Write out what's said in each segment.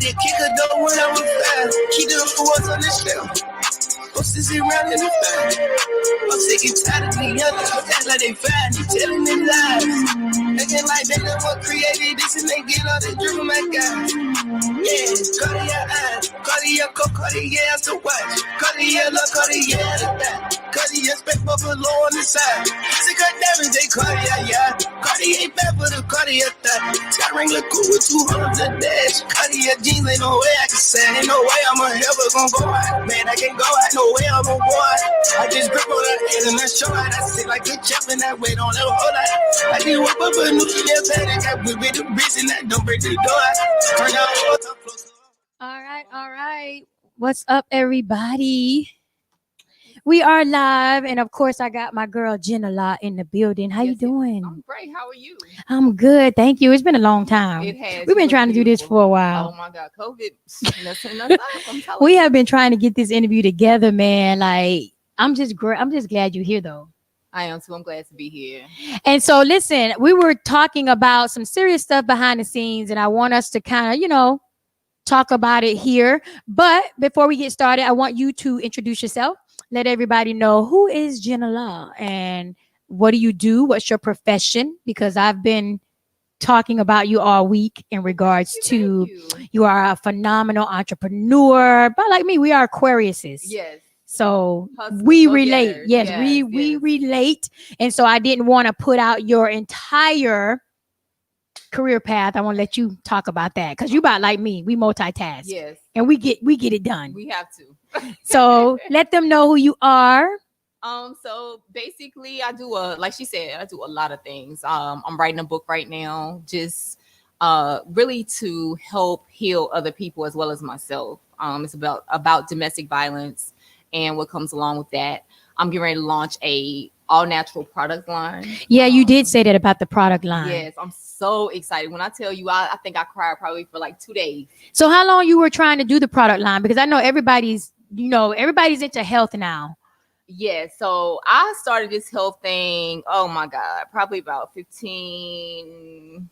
They kick a door when I was fast. Keep the was on the shelf. I'm sitting around in the back. I'm sick and tired of the others. Act like they fine, they telling them lies. Acting like they know what created this and they get all the drip from my guy. Yeah, Cartier eyes, Cartier coat, Cartier has to watch. Cartier look, Cartier the back. Cartier spec buffalo on the side. Sick of damage, they Cartier, yeah. Cartier bad for the Cartier thigh. Sky ring look cool with 200 a dash. Cartier jeans, ain't no way I can say. Ain't no way I'm ever gonna go out. Man, I can't go out, no way I'm gonna go out. I just grip on that head and I show out. I sit like a chef and that weight on that whole lot. I just whip up a new shit, I got whip with the bitch and that don't break the door. Turn out all right. What's up, everybody? We are live, and of course, I got my girl Jina Law in the building. How you doing? I'm great. How are you? I'm good, thank you. It's been a long time. It has. We've been trying to do this for a while. Oh my God, COVID messing us up. We have been trying to get this interview together, man. Like, I'm just glad you're here, though. I am too. I'm glad to be here. And so, listen, we were talking about some serious stuff behind the scenes, and I want us to kind of, talk about it here. But before we get started, I want you to introduce yourself. Let everybody know who is Jina Law and what do you do? What's your profession? Because I've been talking about you all week in regards to you are a phenomenal entrepreneur. But like me, we are Aquariuses. Yes. So we relate. Yes, we relate. And so I didn't want to put out your entire career path. I want to let you talk about that because you about like me. We multitask. Yes. And we get it done. We have to. So let them know who you are. So basically I do like she said, I do a lot of things. I'm writing a book right now, just really to help heal other people as well as myself. It's about domestic violence and what comes along with that. I'm getting ready to launch a all natural product line. Yeah, you did say that about the product line. Yes, I'm so excited. When I tell you, I think I cried probably for like 2 days. So how long you were trying to do the product line? Because I know everybody's into health now. Yeah, so I started this health thing, oh my God, probably about 15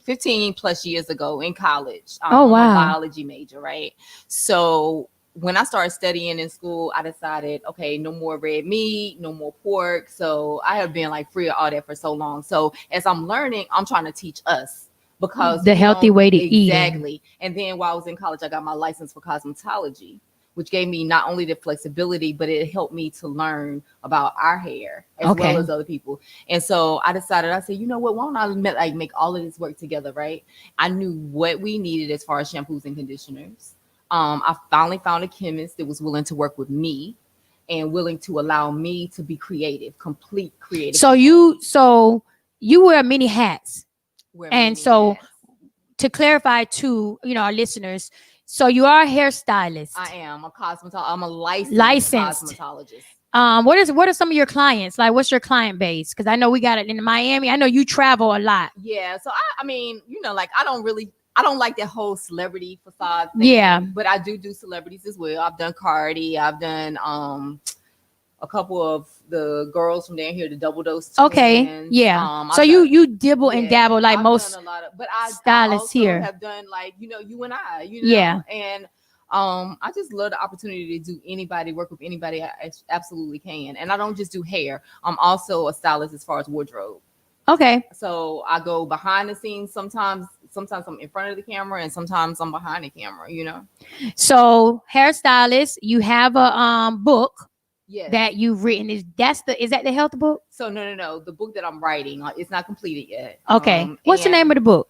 plus years ago in college. Oh, wow. I'm a biology major, right? So when I started studying in school, I decided, okay, no more red meat, no more pork. So I have been like free of all that for so long. So as I'm learning, I'm trying to teach us because the healthy way to eat. Exactly. And then while I was in college, I got my license for cosmetology, which gave me not only the flexibility, but it helped me to learn about our hair as well as other people. And so I decided, I said, you know what, why don't I make all of this work together, right? I knew what we needed as far as shampoos and conditioners. I finally found a chemist that was willing to work with me and willing to allow me to be complete creative. So you wear many hats. To clarify to our listeners, so you are a hairstylist. I am a cosmetologist. I'm a licensed cosmetologist. What are some of your clients? Like, what's your client base? Because I know we got it in Miami. I know you travel a lot. Yeah. So I mean, like I don't like that whole celebrity facade thing. Yeah. But I do celebrities as well. I've done Cardi. I've done a couple of the girls from down here, the Double Dose Twins. Okay. Yeah. So you dibble and dabble like most stylists here. Have done like you and I. Yeah. And I just love the opportunity to work with anybody. I absolutely can. And I don't just do hair. I'm also a stylist as far as wardrobe. Okay. So I go behind the scenes sometimes I'm in front of the camera and sometimes I'm behind the camera, So hairstylist, you have a book that you've written. Is that the health book? So no. The book that I'm writing, it's not completed yet. Okay. What's the name of the book?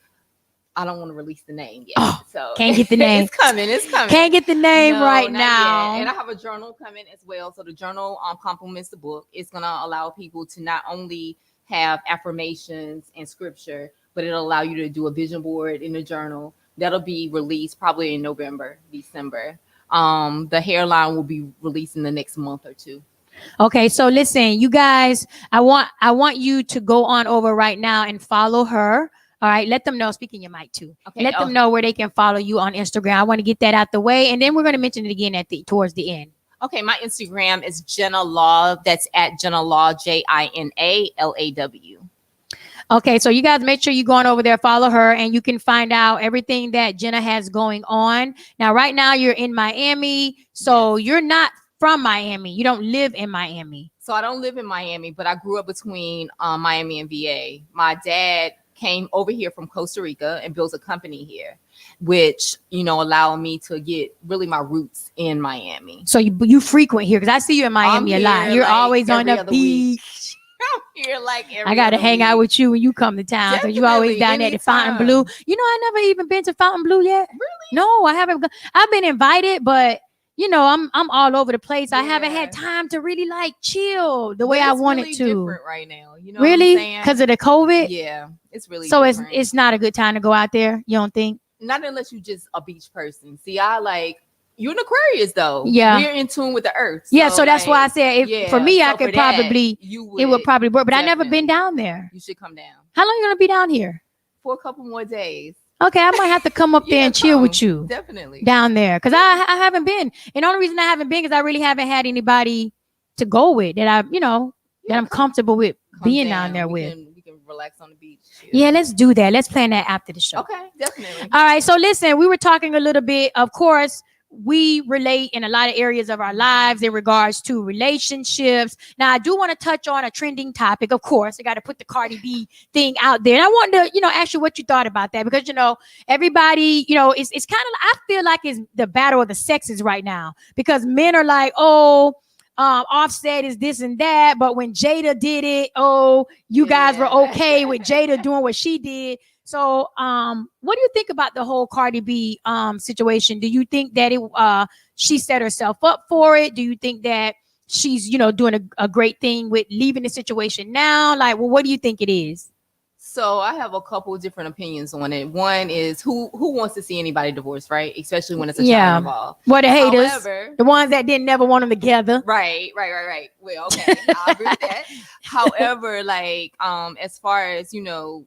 I don't want to release the name yet. Oh, so can't get the name. It's coming. Can't get the name right now. Yet. And I have a journal coming as well. So the journal complements the book. It's gonna allow people to not only have affirmations and scripture, but it'll allow you to do a vision board in the journal. That'll be released probably in November, December. The hairline will be released in the next month or two. Okay, so listen, you guys, I want you to go on over right now and follow her. All right, let them know. Speaking your mic too. Okay, let them know where they can follow you on Instagram. I want to get that out the way, and then we're going to mention it again towards the end. Okay, my Instagram is Jina Law. That's at Jina Law, JinaLaw. Okay, so you guys make sure you're going over there, follow her, and you can find out everything that Jina has going on. Now, right now, you're in Miami, so you're not from Miami. You don't live in Miami. So I don't live in Miami, but I grew up between Miami and VA. My dad came over here from Costa Rica and built a company here, which, allowed me to get really my roots in Miami. So you frequent here, because I see you in Miami a lot. You're always on the beach. I'm here like I gotta hang out with you when you come to town, because you always down there at Fontainebleau. I never even been to Fontainebleau yet. Really? No, I haven't. I've been invited, but I'm all over the place. I haven't had time to really chill the way I wanted really to. Different right now, really, because of the COVID. Yeah, it's really so different. it's not a good time to go out there. You don't think? Not unless you just a beach person. See, you're an Aquarius though. Yeah, we're in tune with the earth. So that's why I said for me, I could probably it would probably work. But I never been down there. You should come down. How long you gonna be down here? For a couple more days. Okay, I might have to come up there and chill with you. Definitely. Down there. Because I haven't been. And the only reason I haven't been is I really haven't had anybody to go with that that I'm comfortable with being down there with. We can relax on the beach. Yeah, let's do that. Let's plan that after the show. Okay, definitely. All right. So listen, we were talking a little bit. Of course, we relate in a lot of areas of our lives in regards to relationships. Now, I do want to touch on a trending topic. Of course, I got to put the Cardi B thing out there. And I wanted to, ask you what you thought about that, because, everybody, it's kind of, I feel like it's the battle of the sexes right now, because men are like, Offset is this and that. But when Jada did it, you guys were okay with Jada doing what she did. So, what do you think about the whole Cardi B situation? Do you think that she set herself up for it? Do you think that she's, doing a great thing with leaving the situation now? What do you think it is? So I have a couple of different opinions on it. One is who wants to see anybody divorced, right? Especially when it's a child involved. Well, the haters, the ones that didn't never want them together. Right. Well, okay, I agree with that. However, as far as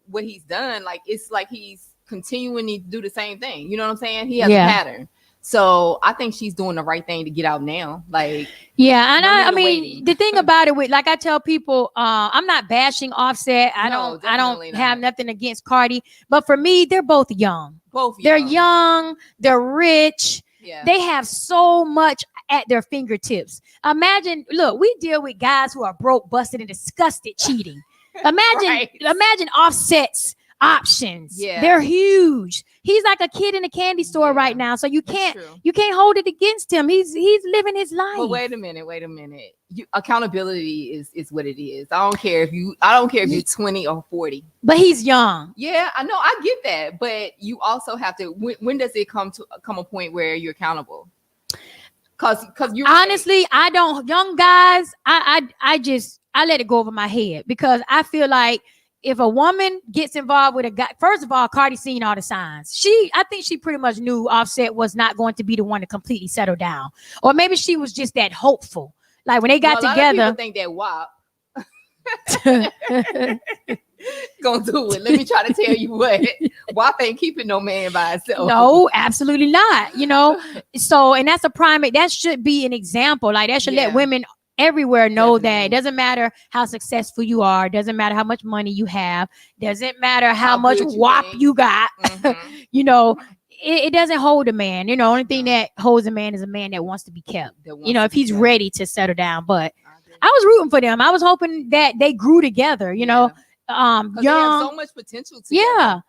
what he's done, it's like he's continuing to do the same thing. You know what I'm saying? He has a pattern. So I think she's doing the right thing to get out now. And I mean, the thing about it with, I tell people, I'm not bashing Offset. I don't have nothing against Cardi, but for me, they're both young. They're young. They're rich. Yeah. They have so much at their fingertips. Imagine, look, we deal with guys who are broke, busted, and disgusted cheating. Imagine Offset's options. Yeah, they're huge. He's like a kid in a candy store right now, so you can't hold it against him. He's living his life. But wait a minute. Accountability is what it is. I don't care if you're 20 or 40. But he's young. Yeah, I know. I get that, but you also have to. When does it come a point where you're accountable? Because you honestly, I don't. Young guys, I let it go over my head, because I feel like, if a woman gets involved with a guy, first of all, Cardi seen all the signs. I think she pretty much knew Offset was not going to be the one to completely settle down. Or maybe she was just that hopeful. When they got together. A lot of people think that WAP. Gonna do it. Let me try to tell you what. WAP ain't keeping no man by himself. No, absolutely not. So, and that's a prime. That should be an example. That should let women everywhere know that it doesn't matter how successful you are, doesn't matter how much money you have, doesn't matter how much WAP you got. It doesn't hold a man. Only thing that holds a man is a man that wants to be kept. If he's ready to settle down. But I was rooting for them. I was hoping that they grew together. Young, they have so much potential together. Yeah.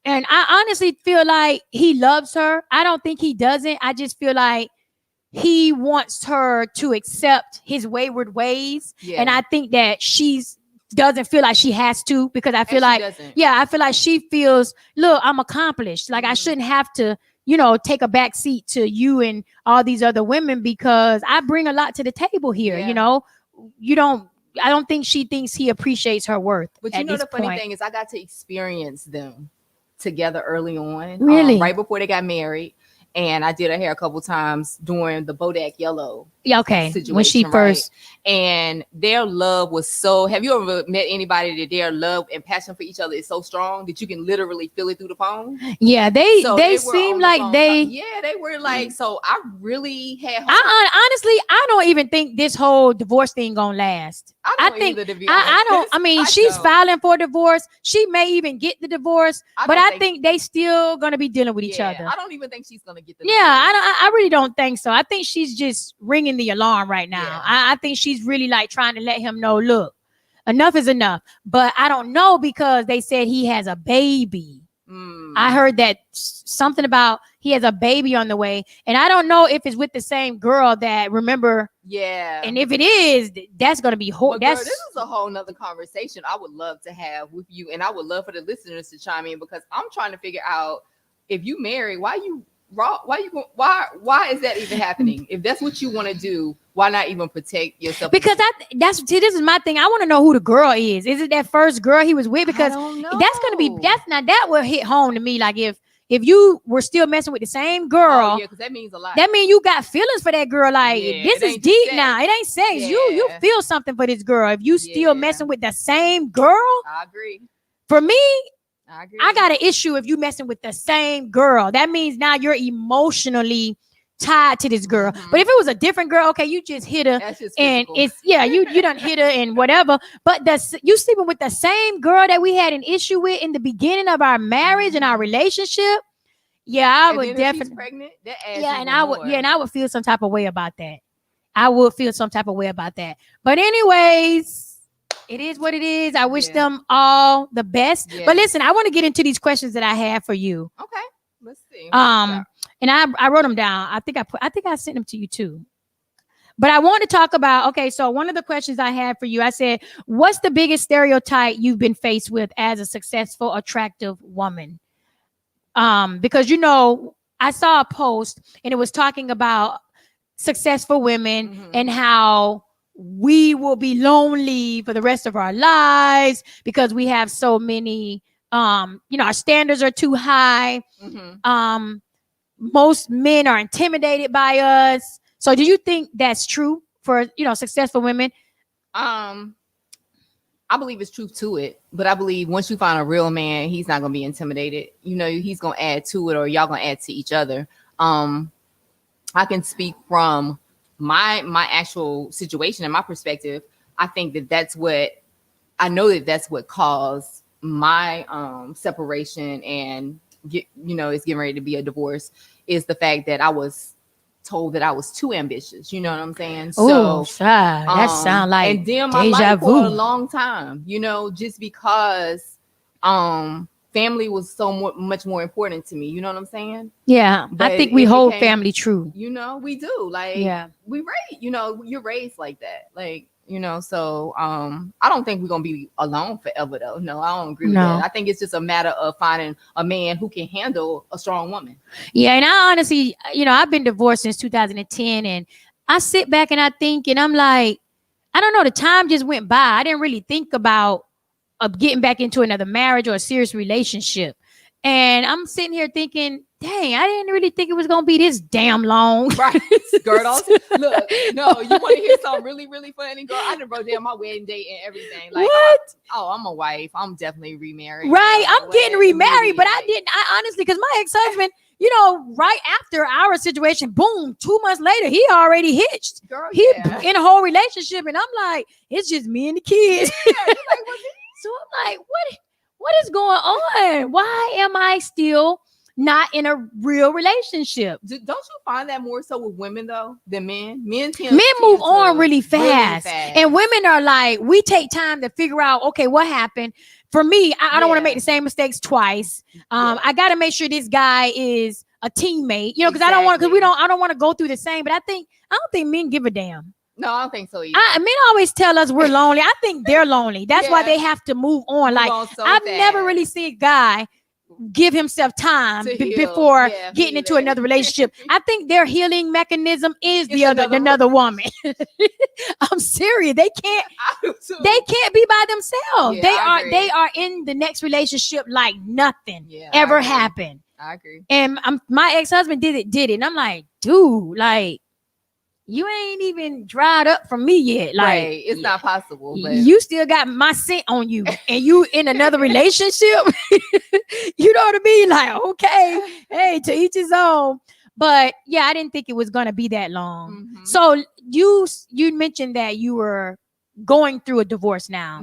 And I honestly feel like he loves her. I don't think he doesn't. I just feel like he wants her to accept his wayward ways. Yeah. And I think that she doesn't feel like she has to, because I feel I feel like she feels, look, I'm accomplished. I shouldn't have to, take a back seat to you and all these other women, because I bring a lot to the table here. Yeah. I don't think she thinks he appreciates her worth. But the funny thing is, I got to experience them together early on. Really? Right before they got married. And I did her hair a couple times during the Bodak Yellow Yeah, okay. situation, When she first, and their love was so. Have you ever met anybody that their love and passion for each other is so strong that you can literally feel it through the phone? yeah, they seem like yeah, they were like. So I really had hope. Honestly, I don't even think this whole divorce thing gonna last. I don't either, to be I don't. honest. I mean, she's filing for divorce. She may even get the divorce, but I think they still gonna be dealing with each other. I don't even think she's gonna get the divorce. I really don't think so. I think she's just ringing the alarm right now. Yeah. I think she's really like trying to let him know, look, enough is enough. But I don't know, because they said he has a baby. I heard that something about he has a baby on the way, and I don't know if it's with the same girl that, remember. Yeah. And if it is, that's gonna be this is a whole nother conversation I would love to have with you, and I would love for the listeners to chime in, because I'm trying to figure out, if you marry, why is that even happening? If that's what you want to do, why not even protect yourself? Because this is my thing. I want to know who the girl is. Is it that first girl he was with? Because that will hit home to me. Like if you were still messing with the same girl, because that means a lot. That means you got feelings for that girl. Like, this is deep sex. Now. It ain't sex. Yeah. You feel something for this girl. If you still messing with the same girl, I agree. For me, I agree. I got an issue if you messing with the same girl. That means now you're emotionally tied to this girl. But if it was a different girl, okay, you just hit her, and it's you done hit her and whatever. But you sleeping with the same girl that we had an issue with in the beginning of our marriage and our relationship. Yeah, I would definitely. If she's pregnant, that adds I would feel some type of way about that. But anyways, it is what it is. I wish them all the best. But listen, I want to get into these questions that I have for you. Okay, let's see. And I wrote them down. I think I sent them to you too. But I want to talk about, okay, so one of the questions I had for you, I said, what's the biggest stereotype you've been faced with as a successful, attractive woman? Because, I saw a post and it was talking about successful women and how we will be lonely for the rest of our lives because we have so many, our standards are too high. Most men are intimidated by us. So do you think that's true for, successful women? I believe it's truth to it, but I believe once you find a real man, he's not going to be intimidated. He's going to add to it, or y'all going to add to each other. I can speak from my actual situation and my perspective. I think that's what caused my separation and it's getting ready to be a divorce, is the fact that I was told that I was too ambitious. You know what I'm saying? So that sound like and then my life for a long time, just because family was so much more important to me. You know what I'm saying? Yeah. But I think we hold family true. We do. Like, we raise, you're raised like that. Like, so I don't think we're gonna be alone forever though. No, I don't agree with that. I think it's just a matter of finding a man who can handle a strong woman. Yeah, and I honestly, I've been divorced since 2010, and I sit back and I think, and I'm like, I don't know, the time just went by. I didn't really think about getting back into another marriage or a serious relationship. And I'm sitting here thinking, dang, I didn't really think it was gonna be this damn long. Right, girl. Look, no, you want to hear something really, really funny, girl? I done wrote down my wedding date and everything. Like, what? I'm a wife. I'm definitely remarried. Right, I'm getting remarried, but I honestly, because my ex-husband, right after our situation, boom, 2 months later, he already hitched. Girl, he in a whole relationship, and I'm like, it's just me and the kids. Yeah, you're like, so I'm like, what is going on? Why am I still not in a real relationship? Don't you find that more so with women though than men? Men move on really fast. And women are like, we take time to figure out, okay, what happened. For me, I don't want to make the same mistakes twice. I got to make sure this guy is a teammate, because I don't want to go through the same. But I don't think men give a damn. No, I don't think so either. Men always tell us we're lonely. I think they're lonely. That's why they have to move on. I've never really seen a guy give himself time before getting into another relationship. I think their healing mechanism is another woman. I'm serious. They can't be by themselves. They are in the next relationship like nothing ever happened. I agree. And my ex-husband did it. And I'm like, dude, like, you ain't even dried up from me yet. Like, right. It's not possible, but you still got my scent on you, and you in another relationship. You know what I mean? Like, okay, hey, to each his own. But yeah, I didn't think it was gonna be that long. Mhm. So you mentioned that you were going through a divorce now,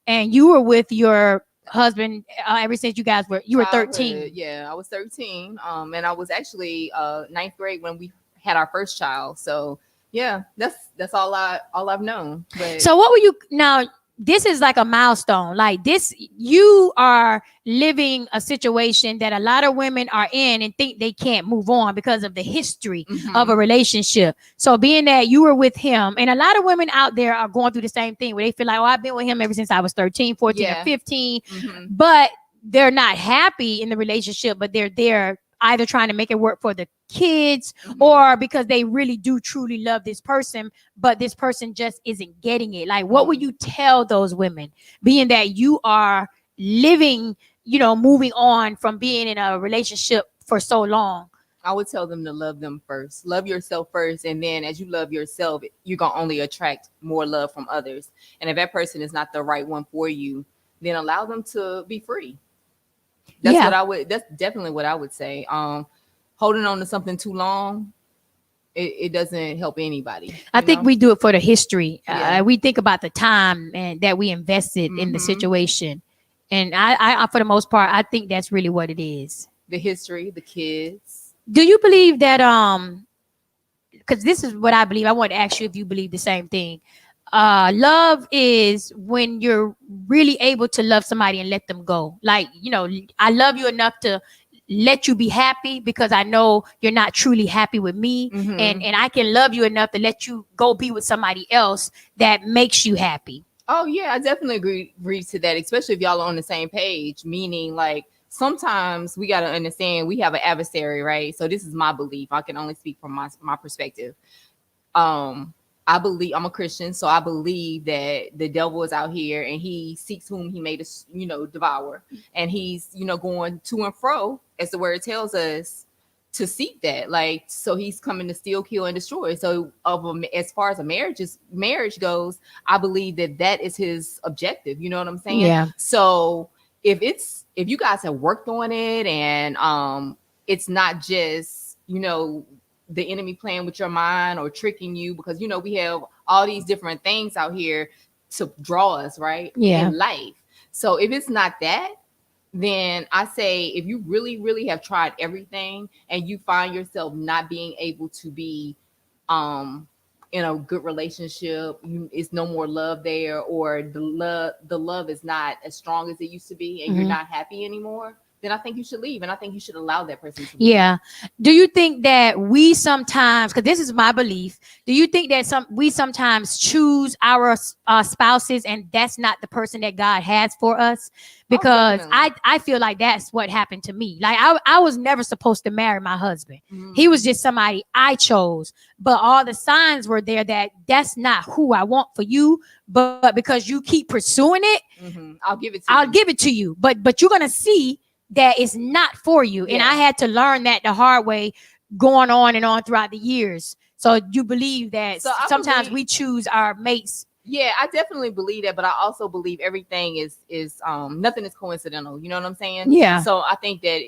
and you were with your husband ever since you were 13. Yeah, I was 13. And I was actually ninth grade when we had our first child. So yeah, that's all I've known. But So what were you now? This is like a milestone. Like this, you are living a situation that a lot of women are in and think they can't move on because of the history of a relationship. So being that you were with him, and a lot of women out there are going through the same thing where they feel like, oh, I've been with him ever since I was 13, 14, or 15, but they're not happy in the relationship, but they're there either trying to make it work for the kids or because they really do truly love this person, but this person just isn't getting it. Like, what would you tell those women, being that you are living, moving on from being in a relationship for so long? I would tell them to love them first. Love yourself first. And then as you love yourself, you're going to only attract more love from others. And if that person is not the right one for you, then allow them to be free. That's definitely what I would say. Holding on to something too long, it doesn't help anybody. I think we do it for the history. Yeah. We think about the time and that we invested in the situation. And I, for the most part, I think that's really what it is. The history, the kids. Do you believe that, because this is what I believe. I want to ask you if you believe the same thing. Love is when you're really able to love somebody and let them go. Like, I love you enough to let you be happy because I know you're not truly happy with me. And I can love you enough to let you go be with somebody else that makes you happy. Oh yeah, I definitely agree to that, especially if y'all are on the same page, meaning like sometimes we got to understand we have an adversary, right? So this is my belief. I can only speak from my perspective. I believe, I'm a Christian, so I believe that the devil is out here and he seeks whom he may, devour. And he's, going to and fro, as the word tells us, to seek that. Like, so he's coming to steal, kill, and destroy. So as far as marriage goes, I believe that is his objective. You know what I'm saying? Yeah. So if you guys have worked on it and it's not just, the enemy playing with your mind or tricking you, because we have all these different things out here to draw us, right? Yeah. In life. So if it's not that, then I say if you really, really have tried everything and you find yourself not being able to be in a good relationship, it's no more love there, or the love is not as strong as it used to be, and you're not happy anymore, then I think you should leave, and I think you should allow that person to leave. Yeah. Do you think that we sometimes, because this is my belief, do you think that we sometimes choose our spouses and that's not the person that God has for us? Because I feel like that's what happened to me. Like I was never supposed to marry my husband. He was just somebody I chose, but all the signs were there that that's not who I want for you. But because you keep pursuing it, I'll give it to you. But you're gonna see that it's not for you. And I had to learn that the hard way, going on and on throughout the years. So you believe that sometimes we choose our mates. Yeah, I definitely believe that, but I also believe everything is nothing is coincidental. You know what I'm saying? Yeah. So I think that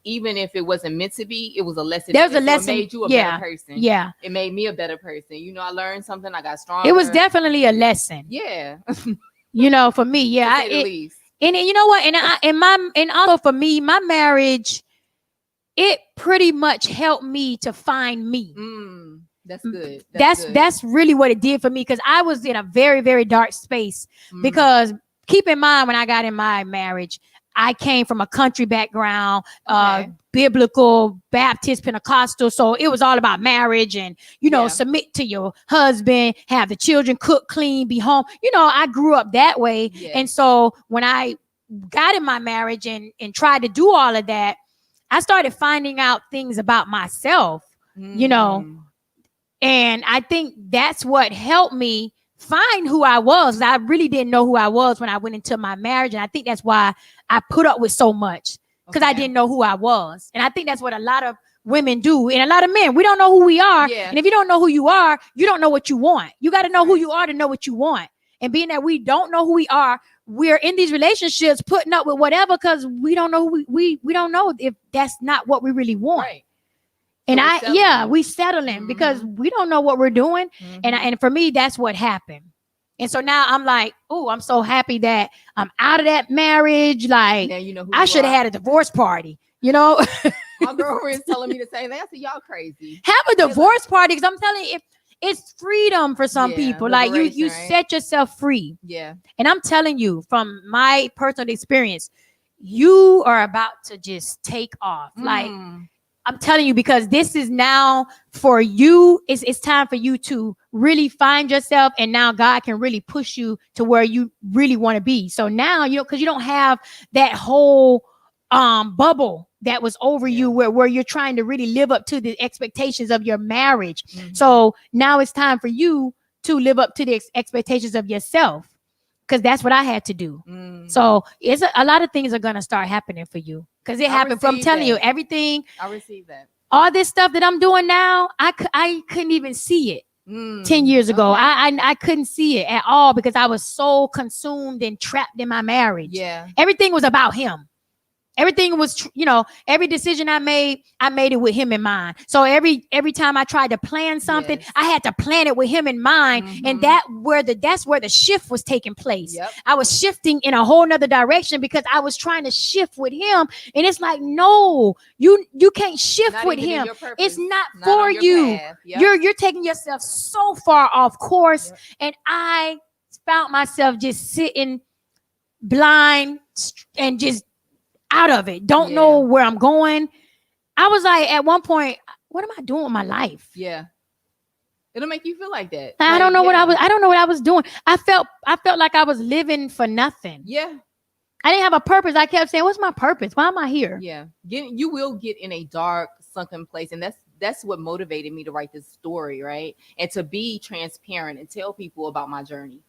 even if it wasn't meant to be, it was a lesson. There's a lesson. It made you a better person. Yeah. It made me a better person. I learned something. I got stronger. It was definitely a lesson. Yeah. For me, yeah. To say the least. And you know what? And also for me, my marriage, it pretty much helped me to find me. That's good. That's really what it did for me, because I was in a very, very dark space. Because keep in mind, when I got in my marriage, I came from a country background, biblical, Baptist, Pentecostal. So it was all about marriage and, submit to your husband, have the children, cook, clean, be home. I grew up that way. Yeah. And so when I got in my marriage and tried to do all of that, I started finding out things about myself, and I think that's what helped me find who I was. I really didn't know who I was when I went into my marriage. And I think that's why I put up with so much, because I didn't know who I was. And I think that's what a lot of women do, and a lot of men, we don't know who we are. Yeah. And if you don't know who you are, you don't know what you want. You got to know who you are to know what you want. And being that we don't know who we are, we're in these relationships putting up with whatever because we don't know who we don't know if that's not what we really want. Right. And So we settling because we don't know what we're doing. And for me, that's what happened. And so now I'm like, oh, I'm so happy that I'm out of that marriage. Like, now you know who I should have had a divorce party, you know? My girlfriend is telling me the same thing. I said, y'all crazy. Have a divorce party because I'm telling you, it's freedom for some people. Like you right? set yourself free. Yeah. And I'm telling you from my personal experience, you are about to just take off. Like, I'm telling you, because this is now for you. It's time for you to really find yourself. And now God can really push you to where you really want to be. So now, you know, because you don't have that whole bubble that was over you where you're trying to really live up to the expectations of your marriage. So now it's time for you to live up to the expectations of yourself. Because that's what I had to do. So it's a lot of things are going to start happening for you. Because it happened from telling you everything. I received that. All this stuff that I'm doing now, I couldn't even see it 10 years ago. Okay. I couldn't see it at all because I was so consumed and trapped in my marriage. Yeah. Everything was about him. Everything was, every decision I made it with him in mind. So every time I tried to plan something, I had to plan it with him in mind. And that's where the shift was taking place. Yep. I was shifting in a whole nother direction because I was trying to shift with him. And it's like, no, you can't shift Not with even in him. your purpose. It's not Not for on your you. path. Yep. You're taking yourself so far off course. And I found myself just sitting blind and just out of it. Don't know where I'm going. I was like, at one point, what am I doing with my life? Yeah. It'll make you feel like that. I don't know what I was doing. I felt like I was living for nothing. Yeah. I didn't have a purpose. I kept saying, what's my purpose? Why am I here? Yeah. You will get in a dark, sunken place. And that's what motivated me to write this story, right? And to be transparent and tell people about my journey.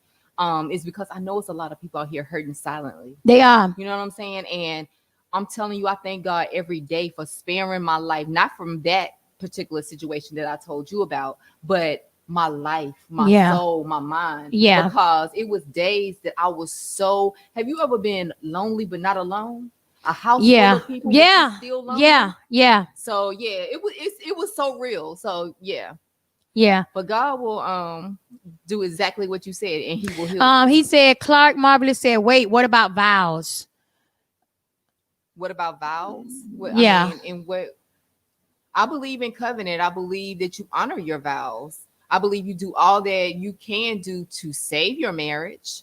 Is because I know it's a lot of people out here hurting silently. They are. You know what I'm saying? And I'm telling you, I thank God every day for sparing my life, not from that particular situation that I told you about, but my life, my soul, my mind. Yeah. Because it was days that I was so. Have you ever been lonely but not alone? A house full of people, but you still lonely? Yeah. So it was so real. So yeah. But God will do exactly what you said, and He will heal. He said, Clark Marvelous said, wait, what about vows? What about vows? I believe in covenant. I believe that you honor your vows. I believe you do all that you can do to save your marriage.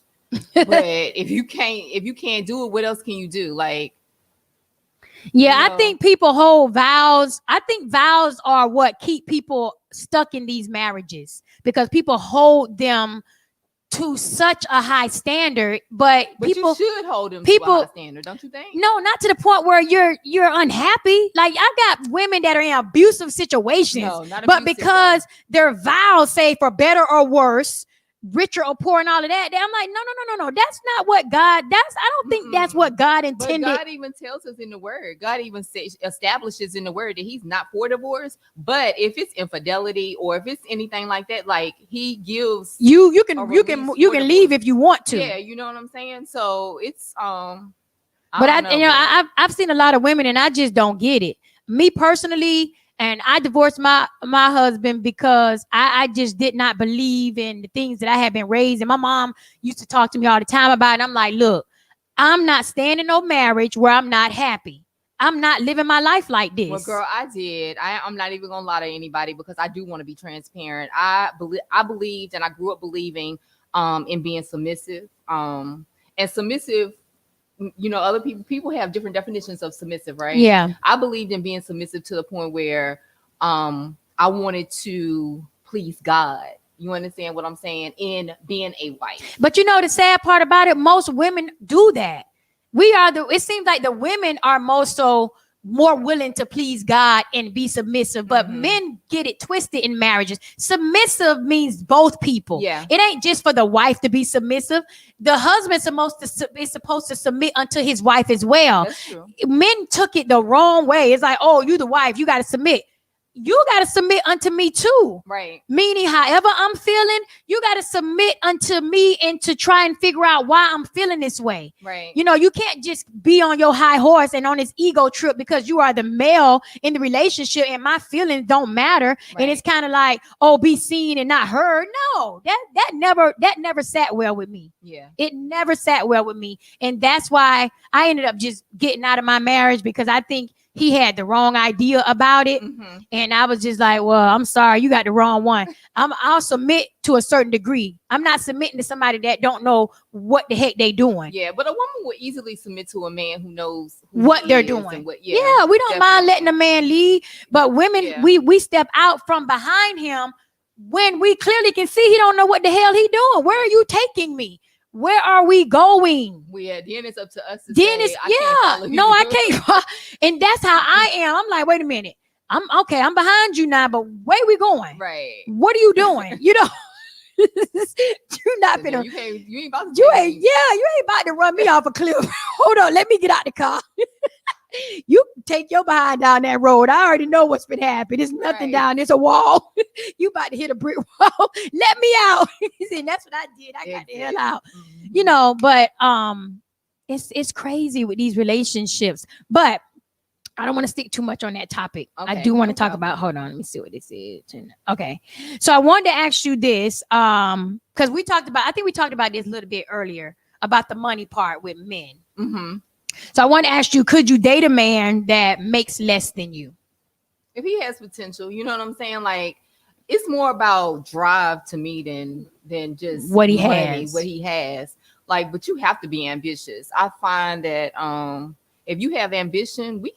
But if you can't do it, what else can you do? Like, I think people hold vows. I think vows are what keep people stuck in these marriages because people hold them to such a high standard, but people you should hold them to a high standard, don't you think? No, not to the point where you're unhappy. Like, I got women that are in abusive situations, but because their vows say for better or worse, richer or poor and all of that, I'm like, no. That's not what I don't think that's what God intended. But God even tells us in the word. God even establishes in the word that He's not for divorce. But if it's infidelity or if it's anything like that, like He gives you can leave if you want to. Yeah, you know what I'm saying? So it's I've seen a lot of women and I just don't get it. Me personally, and I divorced my husband because I just did not believe in the things that I had been raised. And my mom used to talk to me all the time about it. And I'm like, look, I'm not staying in no marriage where I'm not happy. I'm not living my life like this. Well, girl, I did. I'm not even gonna lie to anybody because I do want to be transparent. I believed and I grew up believing in being submissive. And submissive, other people have different definitions of submissive, right? Yeah. I believed in being submissive to the point where I wanted to please God. You understand what I'm saying? In being a wife. But the sad part about it, most women do that. It seems like the women are most so more willing to please God and be submissive. But men get it twisted in marriages. Submissive means both people. Yeah. It ain't just for the wife to be submissive. The husband is supposed to submit unto his wife as well. That's true. Men took it the wrong way. It's like, oh, you the wife, you got to submit. You got to submit unto me too. Right. Meaning, however I'm feeling, you got to submit unto me and to try and figure out why I'm feeling this way. Right. You know, you can't just be on your high horse and on this ego trip because you are the male in the relationship and my feelings don't matter. Right. And it's kind of like, oh, be seen and not heard. No, that never sat well with me. Yeah. It never sat well with me. And that's why I ended up just getting out of my marriage, because I think he had the wrong idea about it. And I was just like, well, I'm sorry, you got the wrong one. I'll submit to a certain degree. I'm not submitting to somebody that don't know what the heck they doing. Yeah, but a woman would easily submit to a man who knows what they're doing. Yeah, we don't mind letting a man lead, but women, we step out from behind him when we clearly can see he don't know what the hell he doing. Where are you taking me? Where are we going? Well, yeah, then it's up to us to then say, it's, I can't. And that's how I am. I'm like, wait a minute. I'm behind you now, but where we going? Right. What are you doing? You know, you're not finna. You ain't about to. You ain't about to run me off a cliff. Hold on, let me get out the car. You take your behind down that road. I already know what's been happening. There's nothing down. There's a wall. You about to hit a brick wall. Let me out. And that's what I did. I got the hell out. You know, but it's crazy with these relationships. But I don't want to stick too much on that topic. Okay, I do want to talk about, hold on, let me see what this is. Okay. So I wanted to ask you this, because I think we talked about this a little bit earlier about the money part with men. So I want to ask you, could you date a man that makes less than you? If he has potential, you know what I'm saying? Like, it's more about drive to me than just what he has. Like, but you have to be ambitious. I find that if you have ambition, we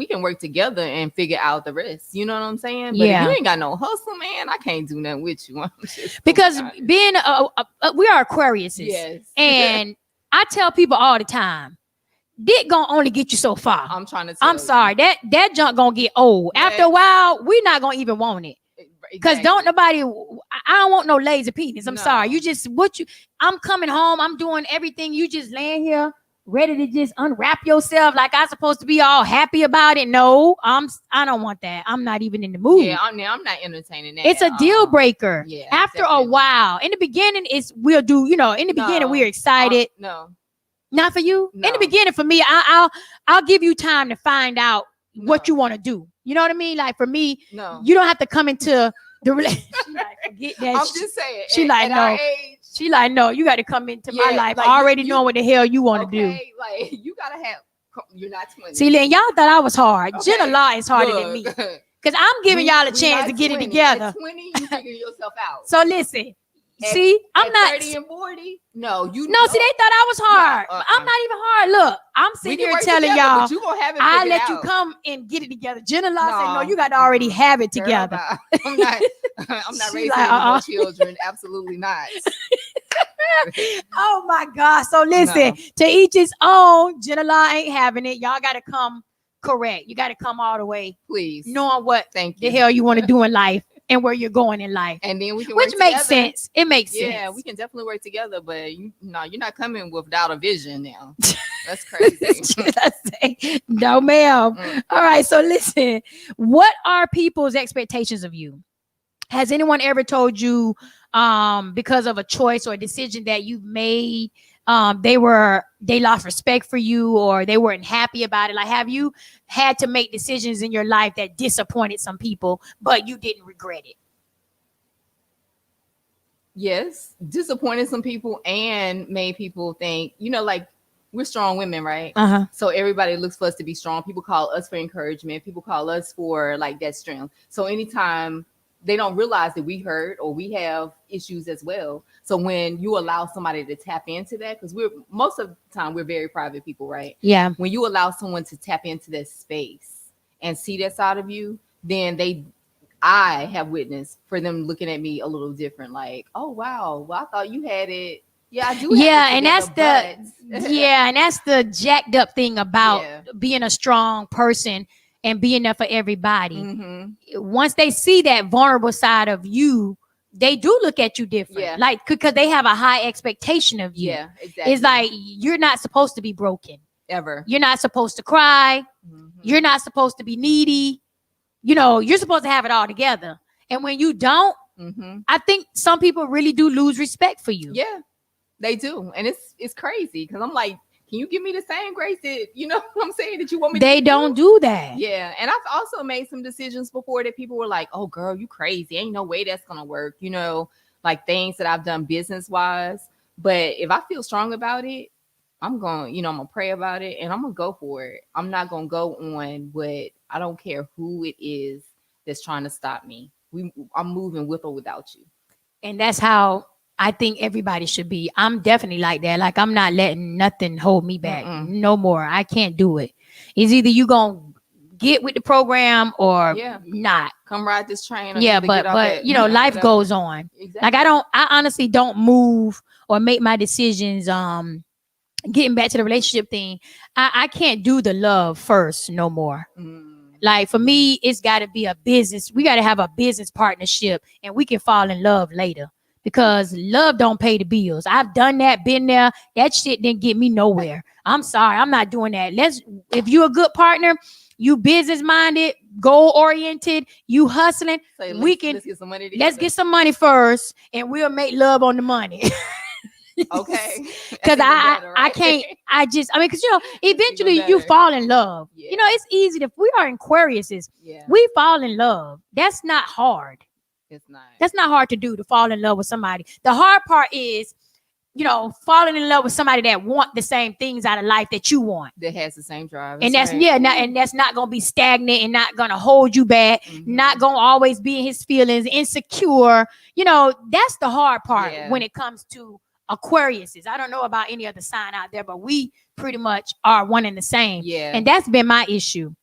can work together and figure out the rest. You know what I'm saying? But if you ain't got no hustle, man, I can't do nothing with you. Because being we are Aquariuses. Yes. And I tell people all the time, dick gonna only get you so far. I'm trying to tell I'm sorry. That junk gonna get old. Yes. After a while, we're not gonna even want it. Because don't nobody, I don't want no lazy penis. I'm sorry. You just, I'm coming home. I'm doing everything. You just laying here ready to just unwrap yourself like I'm supposed to be all happy about it. No, I don't want that. I'm not even in the mood. Yeah, I'm not entertaining that. It's a deal breaker. Yeah, after a while. In the beginning, we're excited. No. Not for you. No. In the beginning, for me, I'll give you time to find out what you want to do. You know what I mean? Like for me, you don't have to come into the relationship. Forget that. I'm just saying. She like no. She like no. You got to come into my life like already knowing what the hell you want to do. Like you gotta have. You're not 20. See, Lynn, y'all thought I was hard. Jina Law is harder than me because I'm giving y'all a chance to get it together. At 20, you figure yourself out. So listen. See, I'm not 30 and 40. No, see, they thought I was hard. I'm not even hard. Look, I'm sitting here telling y'all, I'll let you come and get it together. Jina Law said, no, you got to already have it together. I'm not raising more children. Absolutely not. Oh my God. So listen, to each his own. Jina Law ain't having it. Y'all got to come correct. You got to come all the way. Please. Knowing what the hell you want to do in life. And where you're going in life, and then we can which makes sense. It makes sense. Yeah, we can definitely work together, but you're not coming without a vision now. That's crazy. No, ma'am. All right, so listen. What are people's expectations of you? Has anyone ever told you, because of a choice or a decision that you've made, they lost respect for you or they weren't happy about it? Like, have you had to make decisions in your life that disappointed some people, but you didn't regret it? Yes, disappointed some people and made people think, like we're strong women, right? So everybody looks for us to be strong. People call us for encouragement. People call us for like that strength. So anytime they don't realize that we hurt or we have issues as well. So when you allow somebody to tap into that, because most of the time we're very private people, right? Yeah. When you allow someone to tap into that space and see that side of you, then I have witnessed for them looking at me a little different. Like, oh wow, well I thought you had it Yeah, I do. Yeah, and that's the yeah, and that's the jacked up thing about Yeah. being a strong person and being there for everybody. Mm-hmm. Once they see that vulnerable side of you, they do look at you different. Yeah. Like, because they have a high expectation of you. Yeah, exactly. It's like, you're not supposed to be broken. Ever. You're not supposed to cry. Mm-hmm. You're not supposed to be needy. You know, you're supposed to have it all together. And when you don't, Mm-hmm. I think some people really do lose respect for you. Yeah, they do. And it's crazy because I'm like, can you give me the same grace that, you know what I'm saying, that you want me to They don't do that. Yeah. And I've also made some decisions before that people were like, oh, girl, you crazy. Ain't no way that's going to work. You know, like things that I've done business wise. But if I feel strong about it, I'm going to pray about it and I'm going to go for it. I'm not going to go on what, I don't care who it is that's trying to stop me. I'm moving with or without you. And that's how I think everybody should be. I'm definitely like that. Like, I'm not letting nothing hold me back. No more. I can't do it. It's either you gonna get with the program or not. Come ride this train. Yeah, but you know, life goes on. Exactly. Like, I honestly don't move or make my decisions. Getting back to the relationship thing, I can't do the love first no more. Like, for me, it's got to be a business. We got to have a business partnership, and we can fall in love later. Because love don't pay the bills. I've done that, been there. That shit didn't get me nowhere. I'm sorry, I'm not doing that. If you're a good partner, you business minded, goal oriented, you hustling, so let's get some money let's get some money first, and we'll make love on the money. Okay. Because I can't, because you know, eventually you fall in love. You know, it's easy if we are Aquariuses, we fall in love. That's not hard. It's not. That's not hard to do, to fall in love with somebody. The hard part is, you know, falling in love with somebody that want the same things out of life that you want. That has the same drive. And that's not gonna be stagnant and not gonna hold you back, not gonna always be in his feelings, insecure. You know, that's the hard part when it comes to Aquariuses. I don't know about any other sign out there, but we pretty much are one and the same. Yeah. And that's been my issue.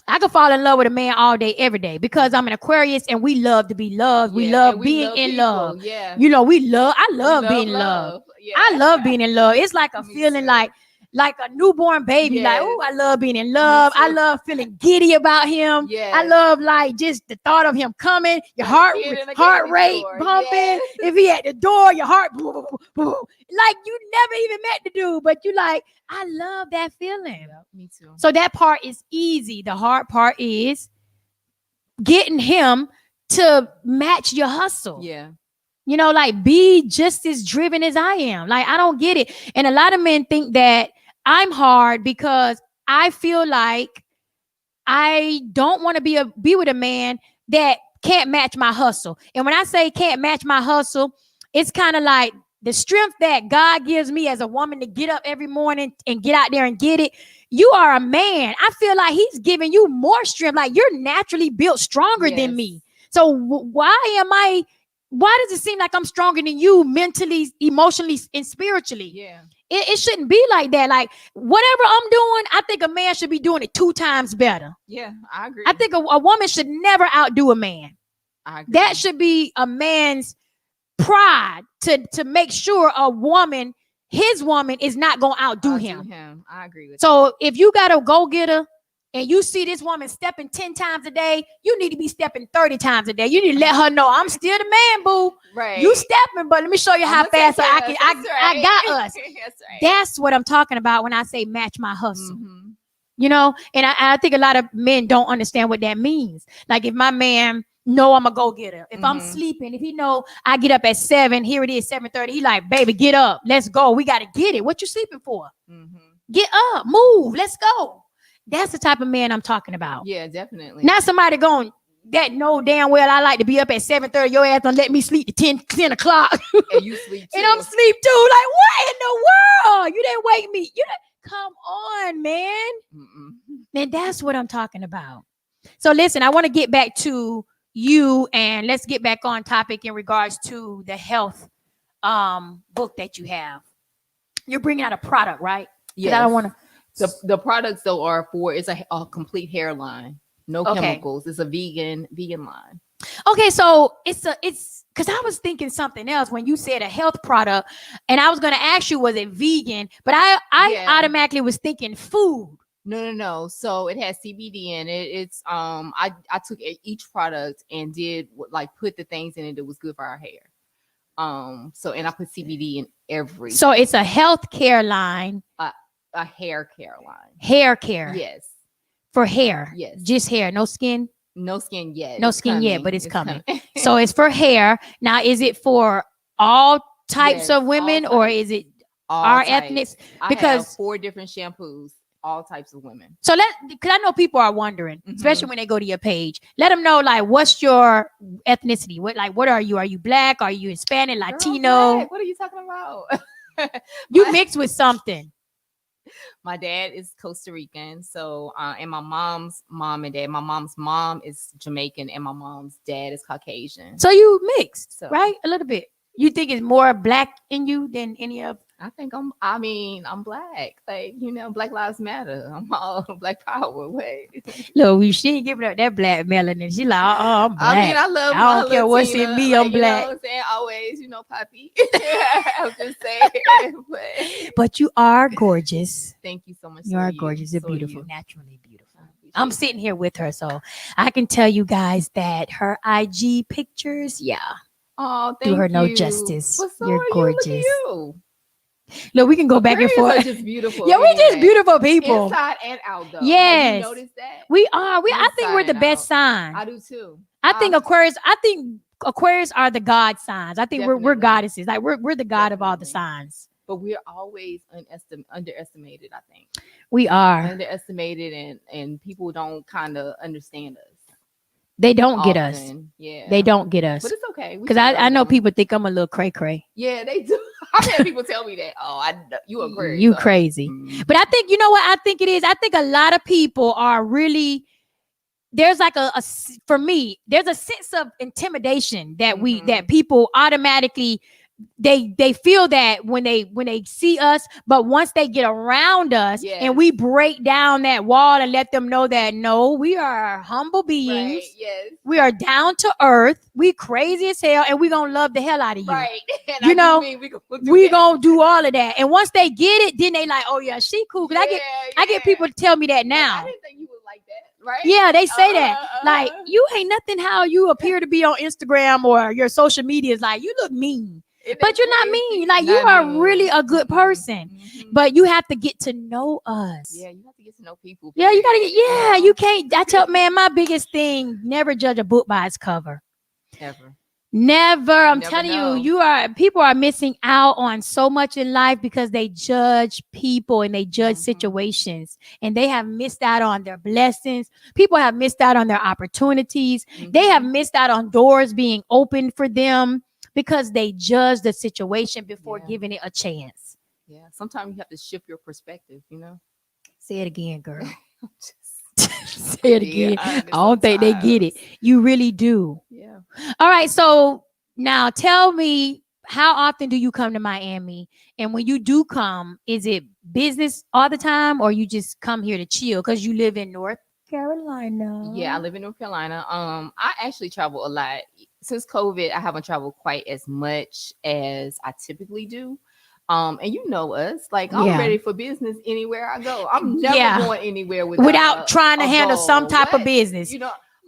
I could fall in love with a man all day, every day, because I'm an Aquarius and we love to be loved. We love being in love. Yeah. You know, I love being loved. Yeah. I love being in love. It's like a feeling like a newborn baby. Like, oh, I love being in love. I love feeling giddy about him. Yeah. I love like just the thought of him coming, your heart rate pumping. Yeah. If he at the door, your heart boo, boo, boo. Like you never even met the dude, but you like, I love that feeling. Yeah, me too. So that part is easy. The hard part is getting him to match your hustle. Yeah. You know, like, be just as driven as I am. Like, I don't get it. And a lot of men think that I'm hard because I feel like I don't want to be with a man that can't match my hustle. And when I say can't match my hustle, it's kind of like the strength that God gives me as a woman to get up every morning and get out there and get it. You are a man. I feel like he's giving you more strength. Like, you're naturally built stronger than me. So why does it seem like I'm stronger than you mentally, emotionally, and spiritually? Yeah. It shouldn't be like that. Like, whatever I'm doing, I think a man should be doing it 2 times better. Yeah, I agree. I think a woman should never outdo a man. I agree. That should be a man's pride to make sure his woman is not going to outdo him. I agree with So if you got a go-getter and you see this woman stepping 10 times a day, you need to be stepping 30 times a day. You need to let her know, I'm still the man, boo. Right. You stepping, but let me show you how fast I got us. That's right. That's what I'm talking about when I say match my hustle. You know, and I think a lot of men don't understand what that means. Like, if my man know I'm a go-getter, if I'm sleeping, if he know I get up at 7, here it is 7:30, he like, baby, get up, let's go, we got to get it. What you sleeping for? Get up, move, let's go. That's the type of man I'm talking about. Yeah, definitely. Not somebody going that know damn well I like to be up at 7:30. Your ass don't let me sleep to 10 o'clock. And you sleep too. And I'm sleep too. Like, what in the world? You didn't wake me. Come on, man. And that's what I'm talking about. So listen, I want to get back to you, and let's get back on topic in regards to the health book that you have. You're bringing out a product, right? Yes. I don't want to. The products though are it's a complete hairline, no chemicals. It's a vegan line. Okay, so it's because I was thinking something else when you said a health product, and I was going to ask you, was it vegan? But I automatically was thinking food. No. So it has CBD in it. It's I took each product and did like put the things in it that was good for our hair. So and I put CBD in every. So it's a health care line. A hair care line. Hair care. Yes. For hair. Yes. Just hair, no skin. No skin yet. No skin yet, but it's coming. So it's for hair. Now, is it for all types of women, or is it our ethnics? Because I have 4 different shampoos, all types of women. So because I know people are wondering, especially when they go to your page. Let them know, like, what's your ethnicity? What are you? Are you Black? Are you Hispanic? Latino? Black. What are you talking about? You mixed with something. My dad is Costa Rican, so and my mom's mom and dad. My mom's mom is Jamaican, and my mom's dad is Caucasian. So you mixed, right? A little bit. You think it's more Black in you than any of? I think I'm Black. Like, Black Lives Matter. I'm all Black power. Wait. Look, she ain't giving up that Black melanin. She like, I'm Black. I mean, I don't care what's in me. I'm Black. You know what I'm saying? Always, Poppy. I'm just saying. But you are gorgeous. Thank you so much. You are gorgeous. You're beautiful. Naturally beautiful. I'm sitting here with her, so I can tell you guys that her IG pictures, oh, thank do her you. no justice. But so You're gorgeous. You. Look, we can go back and forth. Just beautiful. Yeah, we're just beautiful people. Inside and out, though. Yes. Have you noticed that? We are. I think we're the best sign. I do too. I think Aquarius are the God signs. I think we're goddesses. Like we're the God of all the signs. But we're always underestimated, I think. We are. Underestimated, and people don't kind of understand us. They don't get us. Yeah. They don't get us. But it's okay. Because I know people think I'm a little cray-cray. Yeah, they do. I've had people tell me that. Oh, you Aquarius. You crazy. But I think, you know what I think it is? I think a lot of people are really, there's like for me, there's a sense of intimidation that that people automatically, they feel that when they see us, but once they get around us and we break down that wall and let them know that no, we are humble beings. Right, yes. We are down to earth. We crazy as hell, and we gonna love the hell out of you. Right. And we gonna do all of that. And once they get it, then they like, oh yeah, she cool. Cause I get people to tell me that now. I didn't think you would like that. Right? Yeah, they say that. Like, you ain't nothing how you appear to be on Instagram or your social media is like, you look mean. But you're not mean. Like, you are really a good person. But you have to get to know us. Yeah, you have to get to know people. Yeah, you gotta get, you can't. I tell, man, my biggest thing, never judge a book by its cover. Ever. Never. I'm telling you, people are missing out on so much in life because they judge people and they judge situations, and they have missed out on their blessings. People have missed out on their opportunities. They have missed out on doors being opened for them because they judge the situation before giving it a chance. Yeah. Sometimes you have to shift your perspective, Say it again, girl. Say it again. I don't think they get it. You really do. Yeah. All right. So now tell me, how often do you come to Miami? And when you do come, is it business all the time, or you just come here to chill because you live in North Carolina? Yeah, I live in North Carolina. I actually travel a lot. Since COVID, I haven't traveled quite as much as I typically do. And you know us, like, I'm ready for business anywhere I go. I'm never going anywhere without trying to handle some type of business.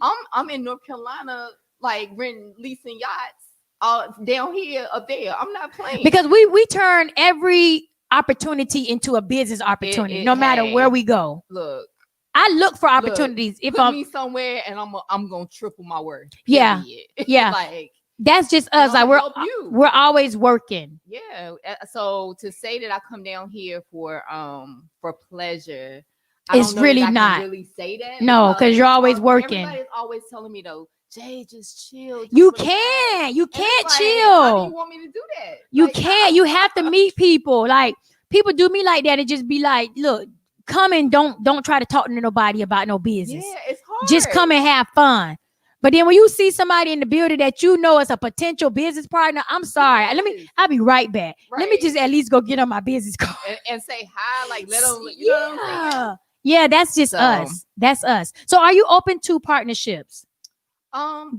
I'm in North Carolina, like leasing yachts down here, up there. I'm not playing. Because we turn every opportunity into a business opportunity, no matter where we go. Look. I look for opportunities. If I'm me somewhere and I'm gonna triple my worth. Yeah. Yeah. Like, that's just us. Like, we're always working. Yeah. So to say that I come down here for pleasure, it's really not. Really say that. No, because you're always working. Everybody's always telling me though, Jay, just chill. You can't chill. How do you want me to do that? You can't. You have to meet people. Like, people do me like that and just be like, look, come and don't try to talk to nobody about no business. Yeah, it's hard. Just come and have fun. But then when you see somebody in the building that you know is a potential business partner, I'm sorry. I'll be right back. Right. Let me just at least go get on my business card and say hi. Like, let them. You know what I'm saying? Yeah, that's just us. That's us. So are you open to partnerships?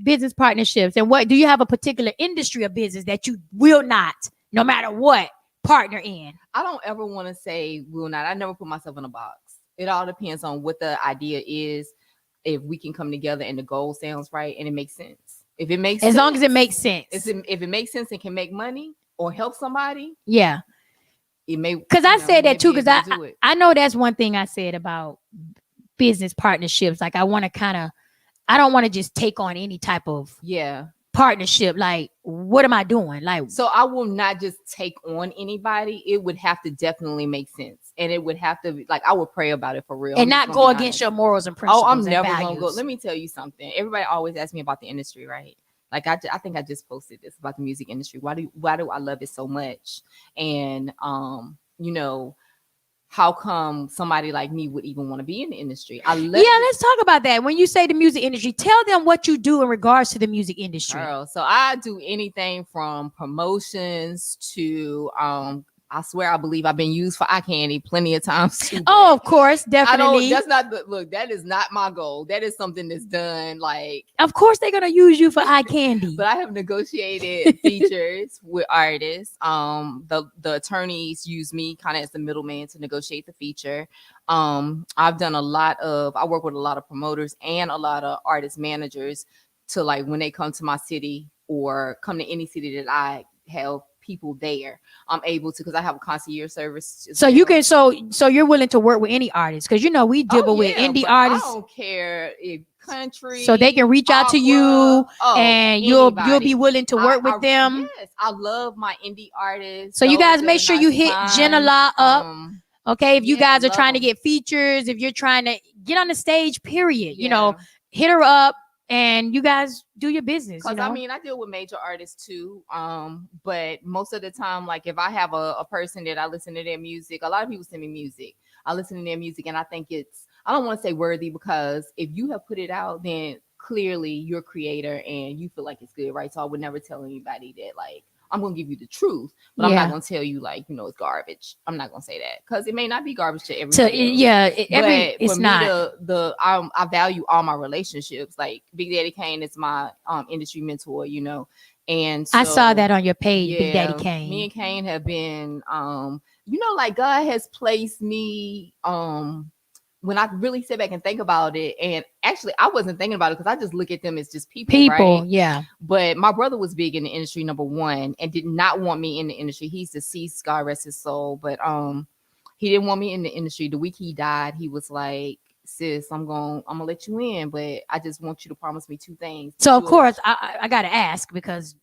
business partnerships, and what do you have a particular industry of business that you will not, no matter what, partner in? I don't ever want to say will not. I never put myself in a box. It all depends on what the idea is. If we can come together and the goal sounds right and it makes sense. If it makes as sense, long as it makes sense. if it makes sense and can make money or help somebody, yeah. It may, because I said that too, because I know that's one thing I said about business partnerships. Like I want to I don't want to just take on any type of partnership. Like, what am I doing? Like, so I will not just take on anybody. It would have to definitely make sense, and it would have to be like I would pray about it for real, and not go against your morals and principles. Oh, I'm never values. gonna go. Let me tell you something. Everybody always asks me about the industry, right? Like I think I just posted this about the music industry. Why do I love it so much? And you know, how come somebody like me would even want to be in the industry? Let's talk about that. When you say the music industry, tell them what you do in regards to the music industry. Girl, so I do anything from promotions to I swear I believe I've been used for eye candy plenty of times too. Oh, of course, definitely. That is not my goal. That is something that's done. Like, of course they're gonna use you for eye candy. But I have negotiated features with artists. The attorneys use me kind of as the middleman to negotiate the feature. I've done I work with a lot of promoters and a lot of artist managers to, like, when they come to my city or come to any city that I have people there, I'm able to, because I have a concierge service. So you can, so you're willing to work with any artist, because we deal with indie artists. I don't care if country, so they can reach out to you, and you'll be willing to work with them. Yes, I love my indie artists. So you guys make sure you hit Jina Law up. Okay, if you guys are trying to get features, if you're trying to get on the stage, period, hit her up. And you guys do your business. Because I mean, I deal with major artists too. But most of the time, like if I have a person that I listen to their music, a lot of people send me music. I listen to their music and I think I don't want to say worthy, because if you have put it out, then clearly you're a creator and you feel like it's good, right? So I would never tell anybody that, like, I'm going to give you the truth, but I'm not going to tell you, like, it's garbage. I'm not going to say that, because it may not be garbage to everybody. It's not. I value all my relationships. Like Big Daddy Kane is my industry mentor, and so, I saw that on your page, Big Daddy Kane. Me and Kane have been, like God has placed me, when I really sit back and think about it, and actually I wasn't thinking about it because I just look at them as just people, right? Yeah. But my brother was big in the industry, number one, and did not want me in the industry. He's deceased, God rest his soul, but he didn't want me in the industry. The week he died, he was like, sis, I'm gonna let you in, but I just want you to promise me two things. So of course I gotta ask, because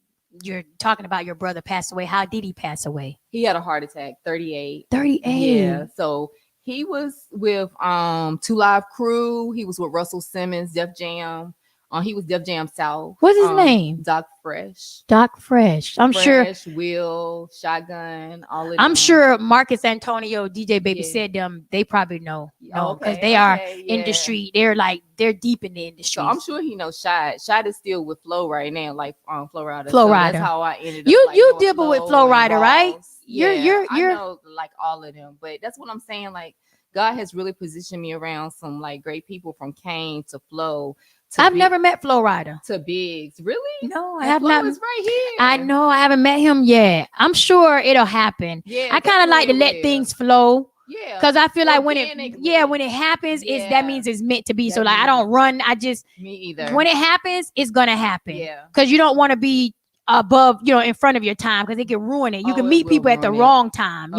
you're talking about your brother passed away. How did he pass away? He had a heart attack, 38. Yeah. So he was with 2 Live Crew. He was with Russell Simmons, Def Jam. He was Def Jam South. What's his name? Doc Fresh. Doc Fresh. I'm sure. Will, Shotgun, all of them. I'm sure Marcus Antonio, DJ Baby said them. They probably know. Because they are industry. They're deep in the industry. So I'm sure he knows Shot. Shot is still with Flo right now, like Flo Rida. Flo Rida. That's how I ended up. You deal with Flo Rida, right? I know, like, all of them, but that's what I'm saying. Like, God has really positioned me around some, like, great people, from Kane to Flo. I've never met Flo Rida. To Biggs. Really? No, I have not. Flo is right here. I know, I haven't met him yet. I'm sure it'll happen. Yeah, I kind of like to let things flow. Yeah, because I feel like when it happens, that means it's meant to be. So like, I don't run. Me either. When it happens, it's gonna happen. Yeah, because you don't want to be above, in front of your time, because it can ruin it. You can meet people at the wrong time,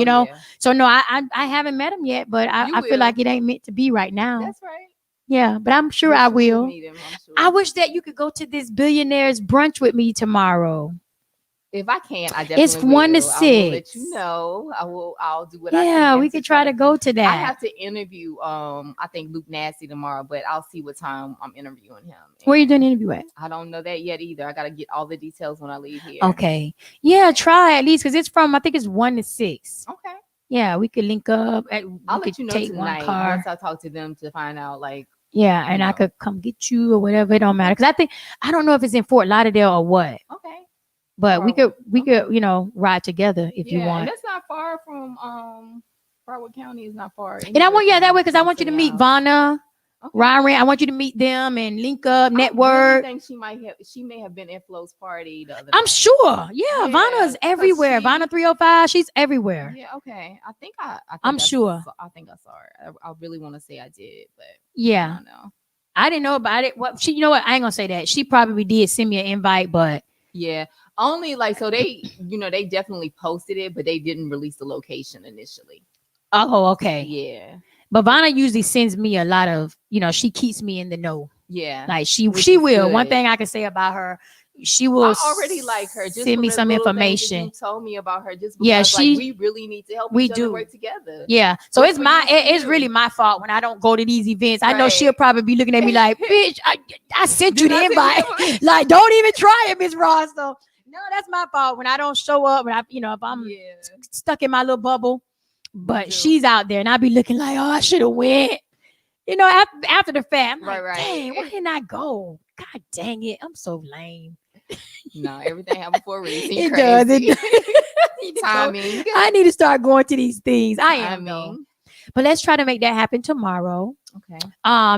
So no, I haven't met him yet, but I feel like it ain't meant to be right now. That's right. Yeah, but I'm sure I will. Meet him, sure. I wish that you could go to this billionaires brunch with me tomorrow. If I can, I definitely It's 1 to 6. I will let you know. I'll do what I can. Yeah, we could try to go to that. I have to interview I think Luke Nasty tomorrow, but I'll see what time I'm interviewing him. Where are you doing the interview at? I don't know that yet either. I gotta get all the details when I leave here. Okay. Yeah, try at least, because I think it's 1 to 6. Okay. Yeah, we could link up. I'll let you know tonight once I talk to them to find out, like. Yeah, and I could come get you or whatever. It don't matter, because I don't know if it's in Fort Lauderdale or what. Okay. But we could ride together if you want. And that's not far from Broward County. Is not far. And I want that way, because I want you to meet Vanna. Ryan, I want you to meet them and link up, network. I really think she may have been at Flo's party the other I'm night. sure. Yeah, Vanna is everywhere. Vanna 305, she's everywhere. Yeah, okay. I think I'm sure. I think I saw her. I really want to say I did, but yeah, I don't know. I didn't know about it. Well, you know what? I ain't gonna say that. She probably did send me an invite, but yeah, only like so they, they definitely posted it, but they didn't release the location initially. Oh, okay. Yeah. But Vanna usually sends me a lot of, she keeps me in the know. Yeah. Like she will. Good. One thing I can say about her, she will. I already like her. Just send me some information. You told me about her just because we really need to help each other work together. Yeah. So it's it's really my fault when I don't go to these events. I know she'll probably be looking at me like, bitch, I sent you the invite. Like, don't even try it, Miss Ross. So no, that's my fault when I don't show up. When if I'm stuck in my little bubble. But she's out there and I'll be looking like, oh, I should have went. After the fact, I'm like, dang, why didn't I go? God dang it. I'm so lame. No, everything happens for a reason. It does. Timing. I need to start going to these things. I am though. But let's try to make that happen tomorrow. Okay.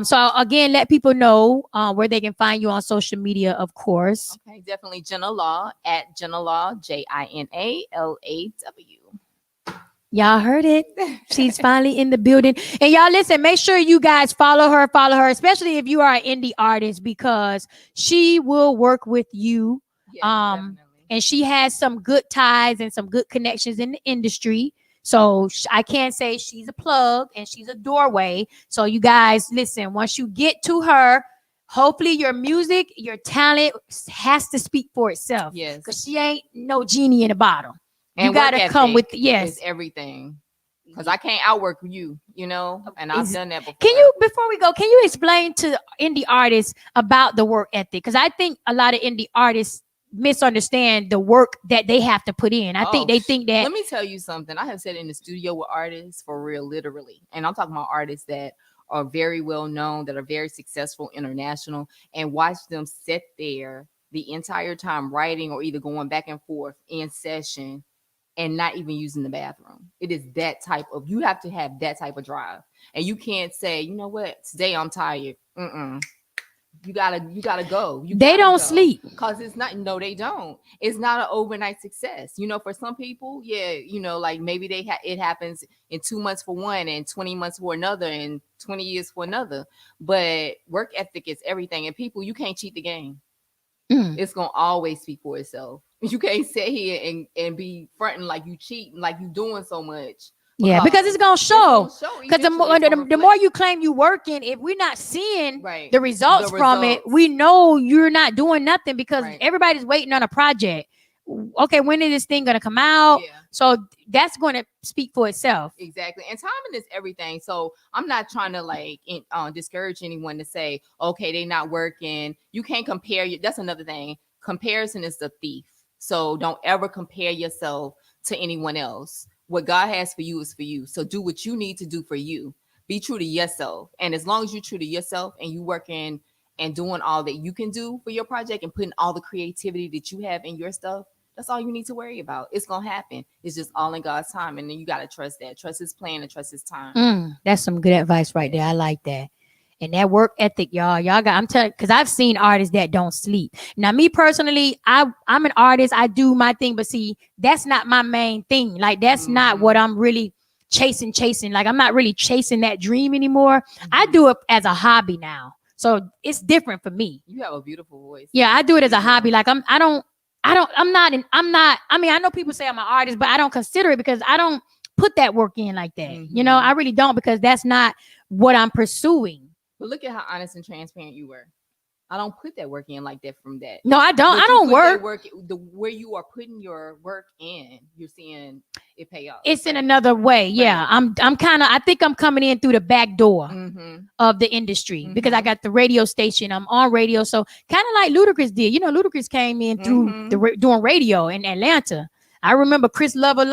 So again, let people know where they can find you on social media, of course. Okay, definitely Jina Law at Jina Law, JinaLaw. Y'all heard it. She's finally in the building. And y'all listen, make sure you guys follow her, especially if you are an indie artist, because she will work with you. Yeah, and she has some good ties and some good connections in the industry. So I can't say she's a plug and she's a doorway. So you guys listen, once you get to her, hopefully your music, your talent has to speak for itself. Yes. Because she ain't no genie in a bottle. And you gotta come with everything, because I can't outwork you, and I've done that before. Before we go, can you explain to indie artists about the work ethic? Because I think a lot of indie artists misunderstand the work that they have to put in. I think they think that. Let me tell you something. I have sat in the studio with artists for real, literally, and I'm talking about artists that are very well known, that are very successful, international, and watch them sit there the entire time writing or either going back and forth in session. And not even using the bathroom. It is that type of, you have to have that type of drive. And you can't say, you know what, today I'm tired. You gotta go. They don't sleep. Because it's not, no, they don't. It's not an overnight success. For some people, like maybe it happens in 2 months for one and 20 months for another and 20 years for another. But work ethic is everything. And people, you can't cheat the game. It's gonna always speak for itself. You can't sit here and be fronting like you cheating, like you doing so much. Yeah, because it's gonna show. Because the more you claim you working, if we're not seeing the results from it, we know you're not doing nothing because everybody's waiting on a project. Okay, when is this thing gonna come out? Yeah. So that's going to speak for itself. Exactly. And timing is everything. So I'm not trying to discourage anyone to say, okay, they're not working. You can't compare. That's another thing. Comparison is the thief. So don't ever compare yourself to anyone else. What God has for you is for you. So do what you need to do for you. Be true to yourself. And as long as you're true to yourself and you working and doing all that you can do for your project and putting all the creativity that you have in your stuff, that's all you need to worry about. It's going to happen. It's just all in God's time. And then you got to trust that. Trust his plan and trust his time. That's some good advice right there. I like that. And that work ethic, y'all got, I'm telling, because I've seen artists that don't sleep. Now, me personally, I'm an artist. I do my thing. But see, that's not my main thing. Like, that's not what I'm really chasing. Like, I'm not really chasing that dream anymore. I do it as a hobby now. So it's different for me. You have a beautiful voice. Yeah, I do it as a hobby. Like, I mean, I know people say I'm an artist, but I don't consider it because I don't put that work in like that. I really don't, because that's not what I'm pursuing. But look at how honest and transparent you were. I don't put that work in like that from that. No, I don't. I don't work. Where you are putting your work in, you're seeing it pay off. It's in another way. Yeah. I'm kind of, I think I'm coming in through the back door of the industry because I got the radio station. I'm on radio. So kind of like Ludacris did. Ludacris came in through doing radio in Atlanta. I remember Chris Lover,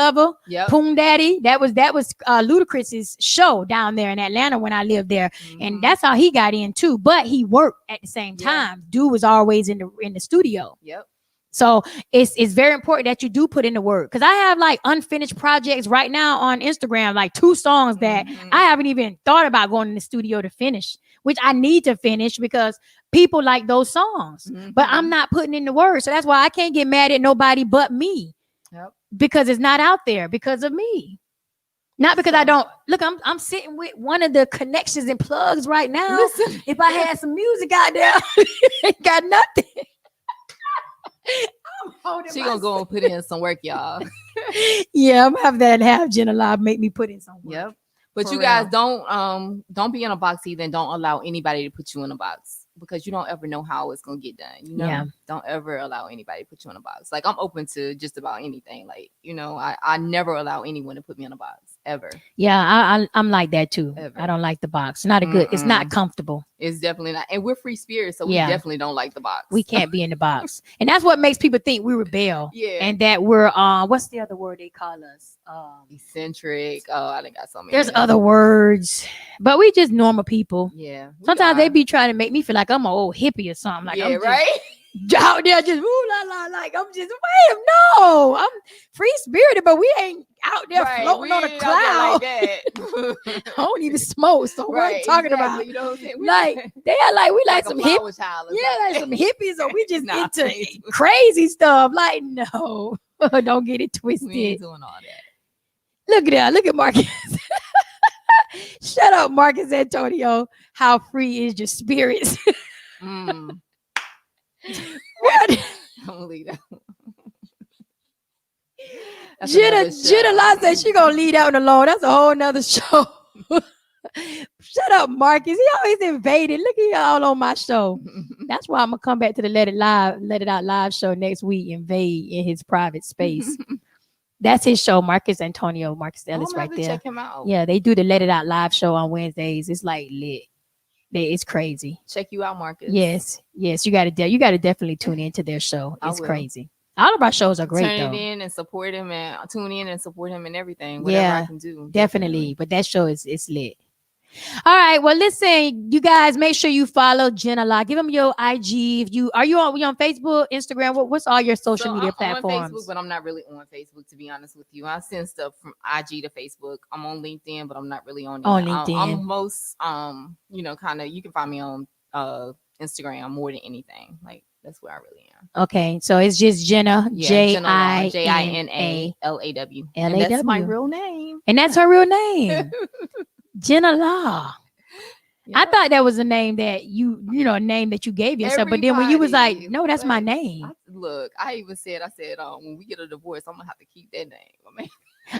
Poon Daddy. That was Ludacris's show down there in Atlanta when I lived there, and that's how he got in too. But he worked at the same time. Dude was always in the studio. Yep. So it's very important that you do put in the work, because I have like unfinished projects right now on Instagram, like 2 songs that I haven't even thought about going in the studio to finish. which I need to finish because people like those songs, but I'm not putting in the words. So that's why I can't get mad at nobody but me. Yep. Because it's not out there because of me. Not because I don't look. I'm sitting with one of the connections and plugs right now. Listen. If I had some music out there, ain't got nothing. She gonna go and put in some work, y'all. Yeah, I'm gonna have that have Jina Law make me put in some work. Yep. But For you guys real. don't be in a box either, and don't allow anybody to put you in a box because you don't ever know how it's gonna get done. You know, Yeah. Don't ever allow anybody to put you in a box. Like I'm open to just about anything. Like I never allow anyone to put me in a box ever. Yeah, I'm like that too. Ever. I don't like the box. Not a good. It's not comfortable. It's definitely not. And we're free spirits, so we Yeah. definitely don't like the box. We can't be in the box, and that's what makes people think we rebel. Yeah. And that we're what's the other word they call us? Eccentric. Oh, I didn't got so many. There's other words, but we just normal people. Yeah. Sometimes they be trying to make me feel like I'm an old hippie or something. Like yeah, I'm just right. out there just ooh la la, like I'm just I'm free spirited, but we ain't out there floating on a cloud. Like that. I don't even smoke, so what I'm talking about? You know what I'm saying? Like they are like we like some hip, like some hippies, or we just into crazy stuff. Like no, don't get it twisted. We ain't doing all that. Look at that. Look at Marcus. Shut up, Marcus Antonio. How free is your spirits? What? Don't leave that. Jina Law said she gonna leave that one alone. That's a whole nother show. Shut up, Marcus. He always invaded. Look at y'all on my show. That's why I'm gonna come back to the Let It Out live show next week. Invade in his private space. That's his show, Marcus Ellis, right there. Check him out. Yeah, they do the Let It Out live show on Wednesdays. It's like lit. It's crazy. Check you out, Marcus. Yes. You got to definitely tune into their show. It's crazy. All of our shows are great. Turn it in and support him, and tune in and support him and everything. Whatever I can do. Definitely. But that show is lit. All right. Well, listen, you guys, make sure you follow Jina Law. Give them your IG. Are you on Facebook, Instagram? What's all your social media platforms? I'm on Facebook, but I'm not really on Facebook, to be honest with you. I send stuff from IG to Facebook. I'm on LinkedIn, but I'm not really on LinkedIn. I'm most kind of, you can find me on Instagram more than anything. Like that's where I really am. Okay, so it's just Jina, Jina Law. And that's my real name. And that's her real name. Jina Law. Yeah. I thought that was a name that a name that you gave yourself. But then when you was like, no, that's my name. I even said, when we get a divorce, I'm gonna have to keep that name.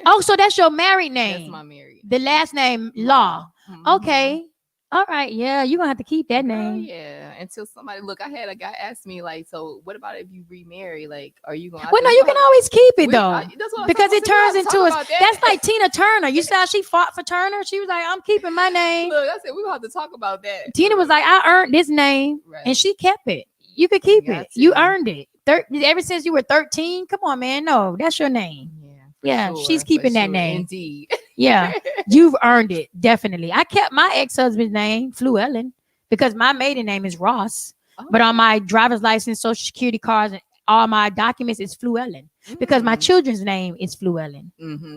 Oh, so that's your married name. That's my married name. The last name Law. Mm-hmm. Okay. All right, yeah, you're gonna have to keep that name. Yeah, until somebody I had a guy ask me, like, so what about if you remarry? Like, are you gonna? Well, no, you can always keep it though, because it turns into that's like Tina Turner. You saw she fought for Turner. She was like, I'm keeping my name. Look, I said we're gonna have to talk about that. Tina was like, I earned this name, and she kept it. You could keep it. You earned it. Ever since you were 13. Come on, man. No, that's your name. Yeah, she's keeping that name. Indeed. Yeah, you've earned it. Definitely. I kept my ex-husband's name, Fluellen, because my maiden name is Ross. Oh. But on my driver's license, social security cards, and all my documents is Fluellen because my children's name is Fluellen.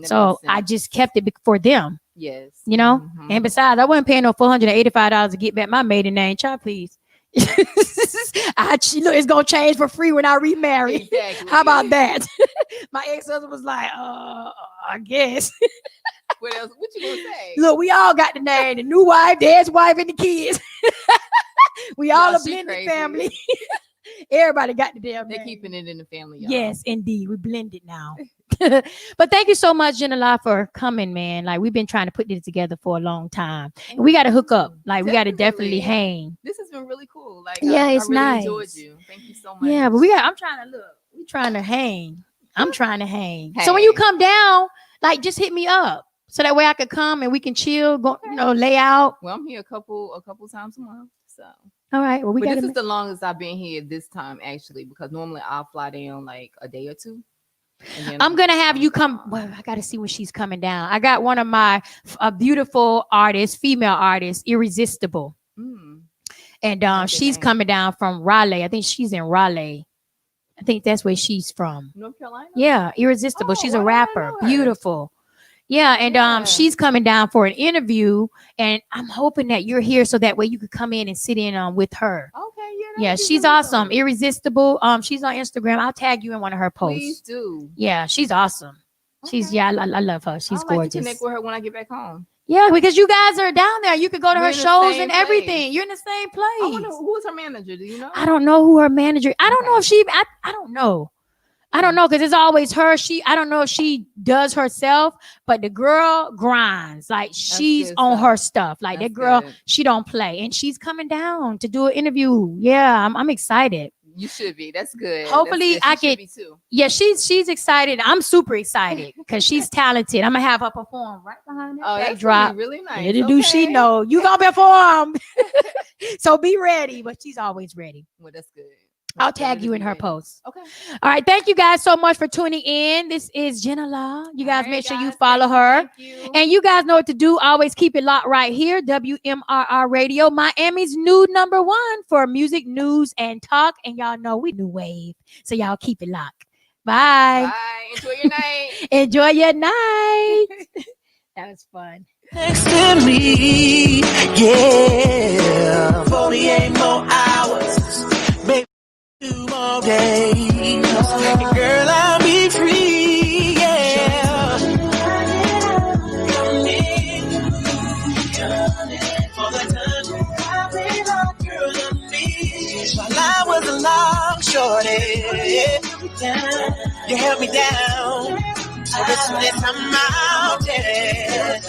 So I just kept it for them. Yes. And besides, I wasn't paying no $485 to get back my maiden name. Child, please. It's gonna change for free when I remarry. Exactly. How about that? My ex-husband was like, I guess. What else? What you gonna say? Look, we all got the name, the new wife, dad's wife, and the kids. We all a blended family. Everybody got the damn name. They're keeping it in the family, y'all. Yes, indeed. We blended now. But thank you so much, Jina Law, for coming, man. Like, we've been trying to put this together for a long time. And we got to hook up. Like, we got to definitely hang. This has been really cool. Like, yeah, I really nice. Enjoyed you. Thank you so much. Yeah, but I'm trying to look. We're trying to hang. I'm trying to hang. So when you come down, like, just hit me up. So that way I could come and we can chill, lay out. Well, I'm here a couple times a month. So all right. Well, this is the longest I've been here this time, actually, because normally I'll fly down like a day or two. I'm gonna have you come. Well, I gotta see when she's coming down. I got one of my beautiful artists, female artists, Irresistible. And she's coming down from Raleigh. I think she's in Raleigh. I think that's where she's from. North Carolina? Yeah, Irresistible. She's a rapper. Beautiful. Yeah, and she's coming down for an interview, and I'm hoping that you're here so that way you could come in and sit in with her. Okay, Yeah, she's awesome. Irresistible. She's on Instagram. I'll tag you in one of her posts. Please do. Yeah, she's awesome. She's I love her. She's gorgeous. To connect with her when I get back home. Yeah, because you guys are down there. You could go to her shows and everything. You're in the same place. I wonder who's her manager. Do you know? I don't know who her manager. I don't know if she. I don't know. I don't know because it's always her. I don't know if she does herself, but the girl grinds. Like she's on her stuff. Like that girl, she don't play, and she's coming down to do an interview. Yeah, I'm excited. You should be. That's good. Hopefully, I can. Yeah, she's excited. I'm super excited because she's talented. I'm gonna have her perform right behind that backdrop. Really nice. Little do she know you gonna perform. So be ready, but she's always ready. Well, that's good. I'll tag you in her post. Okay. All right. Thank you guys so much for tuning in. This is Jina Law. You guys make sure you follow her. Thank you. And you guys know what to do. Always keep it locked right here. WMRR Radio, Miami's new #1 for music, news, and talk. And y'all know we new wave. So y'all keep it locked. Bye. Bye. Enjoy your night. Enjoy your night. That was fun. Next to me, yeah. 48 more hours. Maybe 2 more days. Girl, I'll be free, yeah. For the time girl, I miss. While I was along, shorty, you held me down. So this I'm out there.